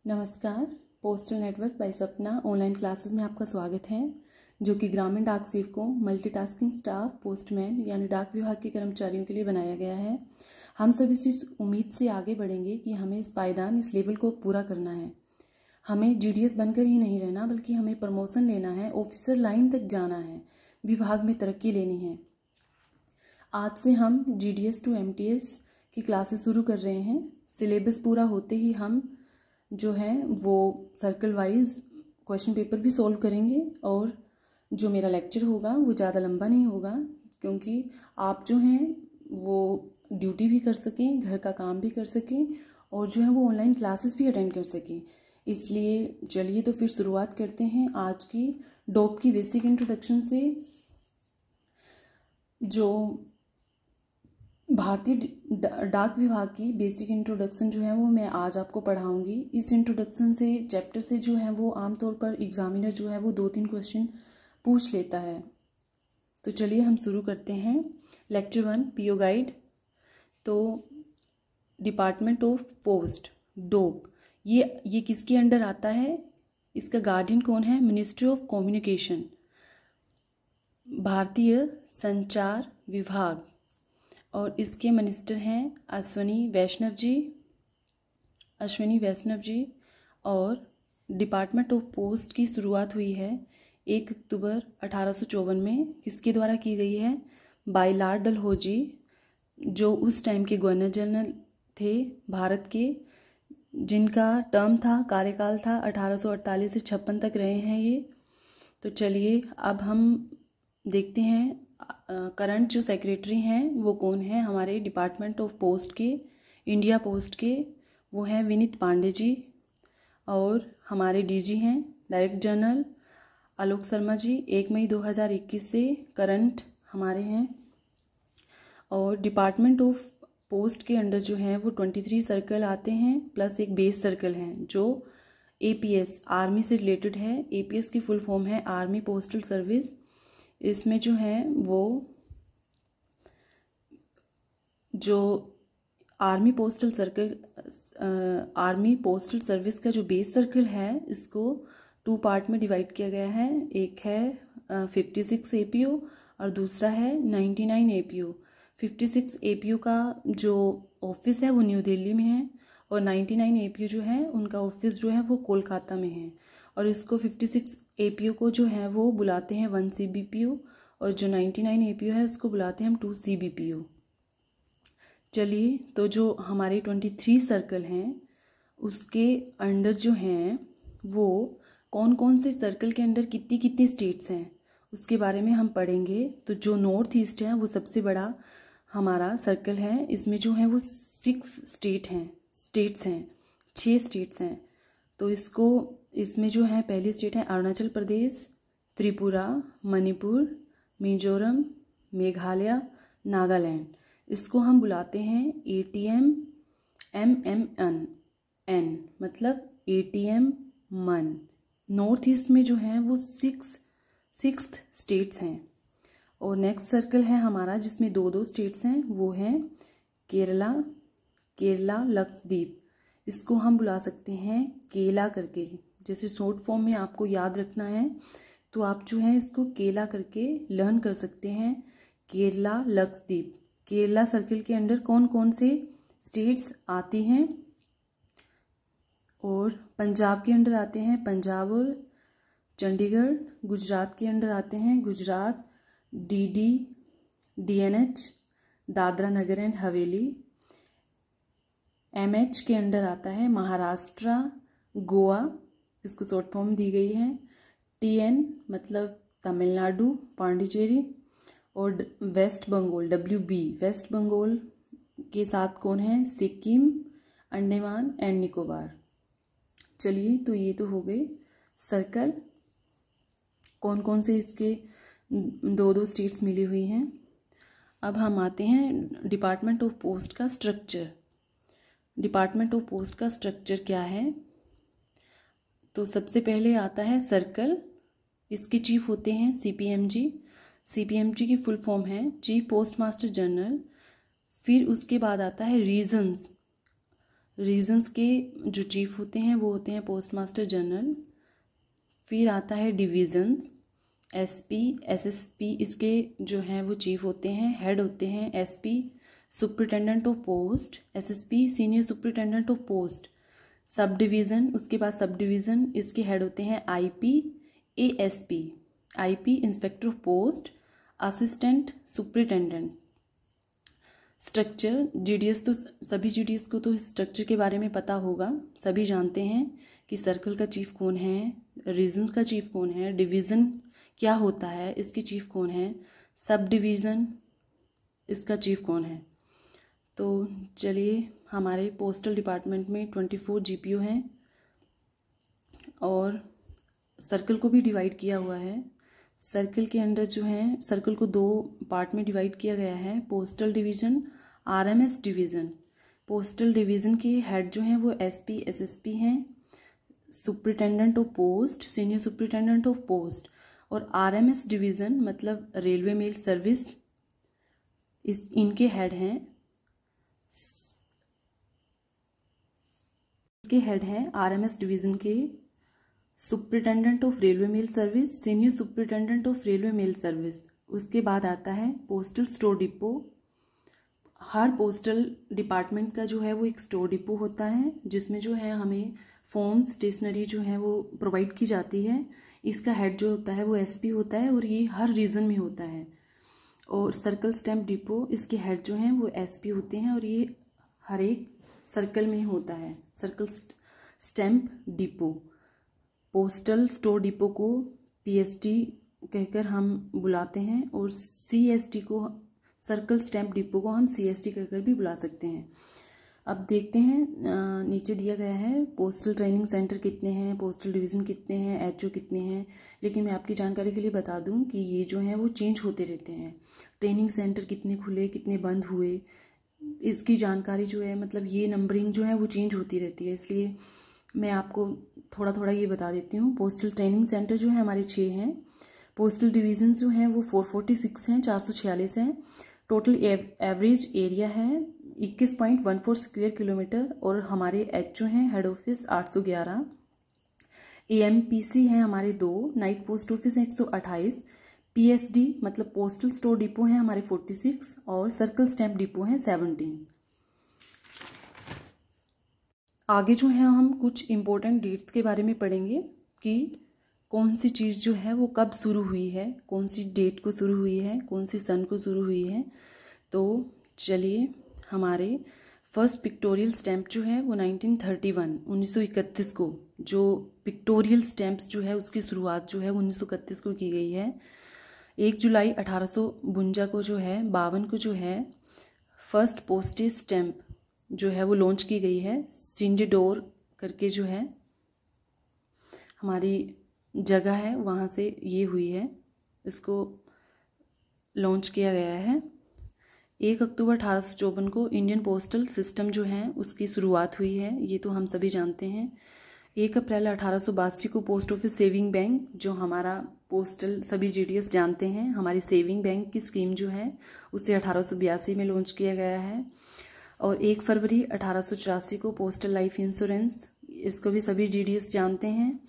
नमस्कार। Postal network bye सपना online classes में आपका स्वागत है, जो कि ग्रामीण डाक सेवकों, मल्टीटास्किंग स्टाफ, पोस्टमैन यानी डाक विभाग के कर्मचारियों के लिए बनाया गया है। हम सब इस उम्मीद से आगे बढ़ेंगे कि हमें इस पायदान, इस लेवल को पूरा करना है। हमें जीडीएस बनकर ही नहीं रहना, बल्कि हमें प्रमोशन लेना है, ऑफिसर लाइन तक जाना है, विभाग में तरक्की लेनी है। आज से हम जीडीएस टू एमटीएस की क्लासेस शुरू कर रहे हैं। सिलेबस पूरा होते ही हम जो है वो सर्कल वाइज क्वेश्चन पेपर भी सॉल्व करेंगे, और जो मेरा लेक्चर होगा वो ज़्यादा लंबा नहीं होगा, क्योंकि आप जो हैं वो ड्यूटी भी कर सकें, घर का काम भी कर सकें, और जो है वो ऑनलाइन क्लासेस भी अटेंड कर सकें। इसलिए चलिए तो फिर शुरुआत करते हैं आज की डोप की बेसिक इंट्रोडक्शन से। जो भारतीय डाक विभाग की बेसिक इंट्रोडक्शन जो है वो मैं आज आपको पढ़ाऊंगी। इस इंट्रोडक्शन से, चैप्टर से जो है वो आमतौर पर एग्जामिनर जो है वो 2-3 क्वेश्चन पूछ लेता है। तो चलिए हम शुरू करते हैं। Lecture 1 PO guide. तो डिपार्टमेंट ऑफ पोस्ट, डोप, ये किसके अंडर आता है? इसका गार्डियन कौन है? मिनिस्ट्री ऑफ कम्युनिकेशन, भारतीय संचार विभाग, और इसके मिनिस्टर हैं अश्विनी वैष्णव जी। और डिपार्टमेंट ऑफ पोस्ट की शुरुआत हुई है 1 अक्टूबर 1854 में। किसके द्वारा की गई है? बाय लॉर्ड डलहौजी, जो उस टाइम के गवर्नर जनरल थे भारत के, जिनका टर्म था, कार्यकाल था 1848 से 56 तक रहे हैं ये। तो चलिए अब हम देखते हैं करंट जो सेक्रेटरी हैं वो कौन है हमारे डिपार्टमेंट ऑफ पोस्ट के, इंडिया पोस्ट के। वो हैं विनीत पांडे जी। और हमारे डीजी हैं डायरेक्टर जनरल आलोक शर्मा जी, 1 मई 2021 से करंट हमारे हैं। और डिपार्टमेंट ऑफ पोस्ट के अंडर जो है वो 23 सर्कल आते हैं, प्लस एक बेस सर्कल हैं जो एपीएस, आर्मी से रिलेटेड है। एपीएस की फुल फॉर्म है आर्मी पोस्टल सर्विस। इसमें जो है वो जो आर्मी पोस्टल सर्विस का जो बेस सर्कल है, इसको 2 पार्ट में डिवाइड किया गया है। एक है 56 एपीओ और दूसरा है 99 एपीओ। 56 एपीओ का जो ऑफिस है वो न्यू दिल्ली में है, और 99 एपीओ जो है उनका ऑफिस जो है वो कोलकाता में है। और इसको 56 एपीओ को जो है वो बुलाते हैं 1 सीबीपीओ, और जो 99 एपीओ है उसको बुलाते हैं हम 2 सीबीपीओ। चलिए, तो जो हमारे 23 सर्कल हैं उसके अंडर जो हैं वो कौन कौन से सर्कल के अंडर कितनी कितनी स्टेट्स हैं उसके बारे में हम पढ़ेंगे। तो जो नॉर्थ ईस्ट है वो सबसे बड़ा हमारा सर्कल है। इसमें जो है वो 6 स्टेट्स हैं, 6 स्टेट्स हैं। तो इसमें जो है पहली स्टेट है अरुणाचल प्रदेश, त्रिपुरा, मणिपुर, मिजोरम, मेघालय, नागालैंड। इसको हम बुलाते हैं ATM मतलब ATM मन। नॉर्थ ईस्ट में जो है वो 6 स्टेट्स हैं। और नेक्स्ट सर्कल है हमारा जिसमें 2 स्टेट्स हैं, वो हैं केरला लक्षद्वीप। इसको हम बुला सकते हैं केला करके। जैसे शॉर्ट फॉर्म में आपको याद रखना है तो आप जो है इसको केला करके लर्न कर सकते हैं। केरला लक्षद्वीप। केरला सर्कल के अंडर कौन कौन से स्टेट्स आती हैं? और पंजाब के अंडर आते हैं पंजाब और चंडीगढ़। गुजरात के अंडर आते हैं Gujarat, DNH, Dadra Nagar and Haveli. MH के अंडर आता है महाराष्ट्र, गोवा, इसको शॉर्ट फॉर्म दी गई है। TN मतलब तमिलनाडु, पांडिचेरी। और वेस्ट बंगाल, WB, वेस्ट बंगाल के साथ कौन है? सिक्किम, अंडमान एंड निकोबार। चलिए, तो ये तो हो गए सर्कल, कौन कौन से इसके 2 स्टेट्स मिली हुई हैं। अब हम आते हैं डिपार्टमेंट ऑफ पोस्ट का स्ट्रक्चर। डिपार्टमेंट ऑफ पोस्ट का स्ट्रक्चर क्या है? तो सबसे पहले आता है सर्कल। इसके चीफ होते हैं CPMG की फुल फॉर्म है चीफ पोस्ट मास्टर जनरल। फिर उसके बाद आता है रीजन्स। रीजन्स के जो चीफ होते हैं वो होते हैं पोस्ट मास्टर जनरल। फिर आता है डिवीज़न्स, एसपी, एसएसपी, इसके जो हैं वो चीफ होते हैं, हेड होते हैं। SP superintendent of post, SSP senior superintendent of post. Sub division, उसके बाद सब डिवीज़न, इसके हेड होते हैं IP, ASP. IP inspector of post, assistant superintendent. Structure, GDS, तो सभी जीडीएस को तो स्ट्रक्चर के बारे में पता होगा, सभी जानते हैं कि सर्कल का चीफ कौन है, रीजन का चीफ कौन है, डिवीज़न क्या होता है, इसके चीफ कौन है, सब डिवीज़न इसका चीफ कौन है। तो चलिए, हमारे पोस्टल डिपार्टमेंट में 24 जीपीओ हैं और सर्कल को भी डिवाइड किया हुआ है। सर्कल के अंदर जो है, सर्कल को 2 पार्ट में डिवाइड किया गया है, postal division, RMS division. Postal division के हेड जो हैं वो एसपी, एसएसपी हैं, superintendent of post, senior superintendent of post. और आरएमएस डिवीज़न मतलब रेलवे मेल सर्विस, इनके हेड हैं, इसके हेड हैं आरएमएस डिवीज़न के superintendent of railway mail service, senior superintendent of railway mail service. उसके बाद आता है पोस्टल स्टोर डिपो। हर पोस्टल डिपार्टमेंट का जो है वो एक स्टोर डिपो होता है, जिसमें जो है हमें फॉर्म, स्टेशनरी जो है वो प्रोवाइड की जाती है। इसका हेड जो होता है वो एसपी होता है और ये हर रीजन में होता है। और सर्कल स्टैम्प डिपो, इसके हेड जो हैं वो एसपी होते हैं और ये हर एक सर्कल में होता है। Circle stamp depot. Postal store depot को पीएसडी कहकर हम बुलाते हैं और सीएसडी को, सर्कल स्टैम्प डिपो को हम सीएसडी कहकर भी बुला सकते हैं। अब देखते हैं, नीचे दिया गया है पोस्टल ट्रेनिंग सेंटर कितने हैं, पोस्टल डिवीज़न कितने हैं, एचओ कितने हैं। लेकिन मैं आपकी जानकारी के लिए बता दूं कि ये जो हैं वो चेंज होते रहते हैं। ट्रेनिंग सेंटर कितने खुले, कितने बंद हुए, इसकी जानकारी जो है, मतलब ये नंबरिंग जो है वो चेंज होती रहती है, इसलिए मैं आपको थोड़ा थोड़ा ये बता देती हूँ। पोस्टल ट्रेनिंग सेंटर जो है हमारे 6 हैं। पोस्टल डिवीज़न जो हैं वो 446 हैं, 446 हैं। टोटल एवरेज एरिया है 21.14 स्क्वायर किलोमीटर। और हमारे एचओ हैं हेड ऑफिस 811, एएमपीसी हैं हमारे 2, नाइट पोस्ट ऑफिस है 128, पीएसडी मतलब पोस्टल स्टोर डिपो हैं हमारे 46 और सर्कल स्टैम्प डिपो हैं 17। आगे जो है हम कुछ इम्पोर्टेंट डेट्स के बारे में पढ़ेंगे कि कौन सी चीज़ जो है वो कब शुरू हुई है, कौन सी डेट को शुरू हुई है, कौन सी सन को शुरू हुई है। तो चलिए, हमारे फर्स्ट पिक्टोरियल स्टैम्प जो है वो 1931 को, जो पिक्टोरियल स्टैम्प्स जो है उसकी शुरुआत जो है 1931 को की गई है। 1 जुलाई 1852 को जो है 52 को जो है फर्स्ट पोस्टेज स्टैम्प जो है वो लॉन्च की गई है। सिंडेडोर करके जो है हमारी जगह है, वहाँ से ये हुई है, इसको लॉन्च किया गया है। 1 अक्टूबर 1854 को इंडियन पोस्टल सिस्टम जो है उसकी शुरुआत हुई है, ये तो हम सभी जानते हैं। 1 अप्रैल 1882 को पोस्ट ऑफिस सेविंग बैंक, जो हमारा पोस्टल सभी जीडीएस जानते हैं, हमारी सेविंग बैंक की स्कीम जो है उसे 1882 में लॉन्च किया गया है। और 1 फरवरी 1884 को पोस्टल लाइफ इंश्योरेंस, इसको भी सभी जीडीएस जानते हैं,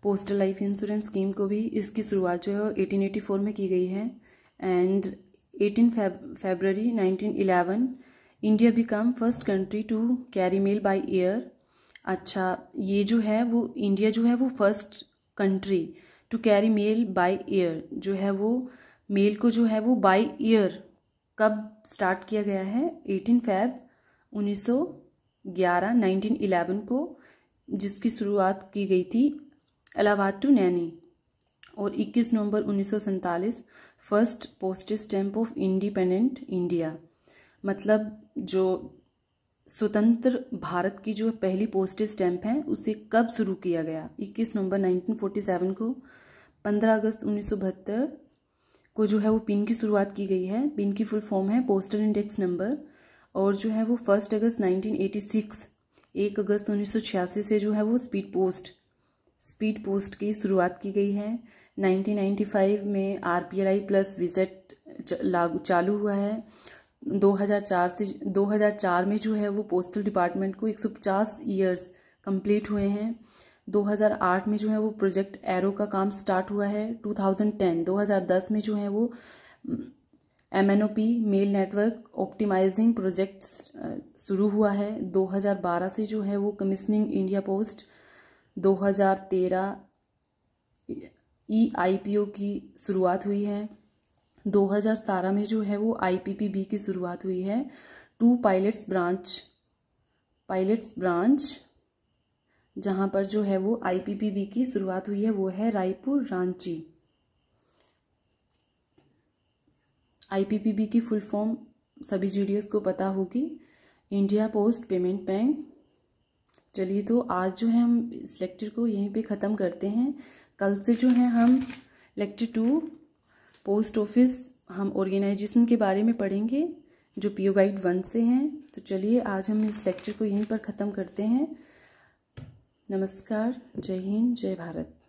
पोस्टल लाइफ इंश्योरेंस स्कीम को भी, इसकी शुरुआत जो है 1884 में की गई है। And 18 February 1911 India become first country to carry mail by air. अच्छा, ये जो है वो इंडिया जो है वो first country to carry mail by air जो है वो मेल को जो है वो बाय एयर कब स्टार्ट किया गया है? 18 फरवरी 1911 को, जिसकी शुरुआत की गई थी इलाहाबाद टू नैनी। और 21 नवंबर 1947 first postage stamp of independent India, मतलब जो स्वतंत्र भारत की जो पहली पोस्टेज स्टैम्प है उसे कब शुरू किया गया? 21 नवंबर 1947 को। 15 अगस्त 1972 को जो है वो पिन की शुरुआत की गई है। पिन की फुल फॉर्म है पोस्टल इंडेक्स नंबर। और जो है वो 1 अगस्त 1986, 1 अगस्त 1986 से जो है वो स्पीड पोस्ट की शुरुआत की गई है। 1995 में RPLI प्लस विसेट चालू हुआ है। 2004 में जो है वो पोस्टल डिपार्टमेंट को 150 ईयर्स कंप्लीट हुए हैं। 2008 में जो है वो प्रोजेक्ट एरो का काम स्टार्ट हुआ है। 2010 में जो है वो MNOP mail network optimizing project शुरू हुआ है। 2012 से जो है वो कमीशनिंग इंडिया पोस्ट। 2013 EIPO की शुरुआत हुई है। 2017 में जो है वो IPPB की शुरुआत हुई है। 2 पायलट्स ब्रांच जहाँ पर जो है वो IPPB की शुरुआत हुई है वो है रायपुर रांची। IPPB की फुल फॉर्म सभी GDS को पता होगी, इंडिया पोस्ट पेमेंट बैंक। चलिए तो आज जो है हम इस लेक्चर को यहीं पे ख़त्म करते हैं। कल से जो है हम लेक्चर 2 पोस्ट ऑफिस हम ऑर्गेनाइजेशन के बारे में पढ़ेंगे जो PO गाइड 1 से हैं। तो चलिए आज हम इस लेक्चर को यहीं पर ख़त्म करते हैं। नमस्कार, जय हिंद, जय भारत।